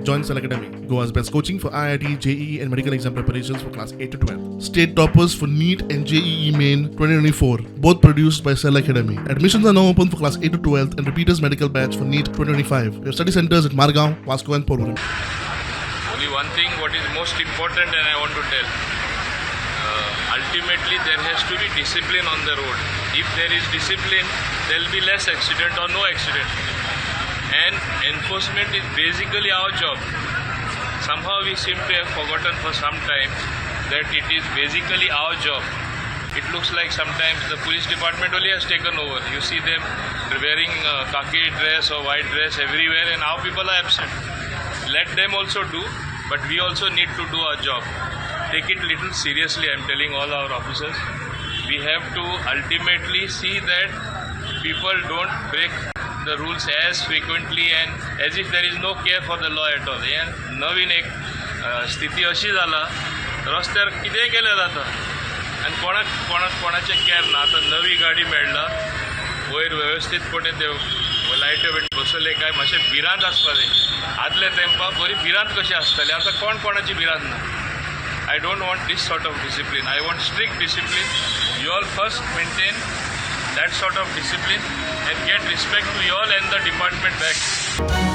Join Cell Academy, Goa's best coaching for IIT, JEE and medical exam preparations for class 8 to 12. State toppers for NEET and JEE Main 2024, both produced by Cell Academy. Admissions are now open for class 8 to 12 and repeaters medical batch for NEET 2025. We have study centers at Margao, Vasco and Porvorim. Only one thing what is most important and I want to tell. Ultimately there has to be discipline on the road. If there is discipline, there will be less accident or no accident. And enforcement is basically our job. Somehow we seem to have forgotten for some time that it is basically our job. It looks like sometimes the police department only has taken over. You see them wearing khaki dress or white dress everywhere and our people are absent. Let them also do, but we also need to do our job. Take it little seriously, I am telling all our officers. We have to ultimately see that people don't break the rules as frequently and as if there is no care for the law at all. नवीन एक स्थिती अशी जाला रस्त्यार कितेंय केलें जाता आनी कोणाचे केअर ना. आतां नवी गाडी मेळ्ळा वयर वेवस्थीतपणे ते लायट्यो बीट बसयले काय मातशें भिरांत आसपा जाय. आदले तेंपा बरी भिरांत कशी आसताली, आतां कोणाची भिरांत ना. I don't want this sort of discipline. I want strict discipline. You all first maintain that sort of discipline and get respect to you all and the department back.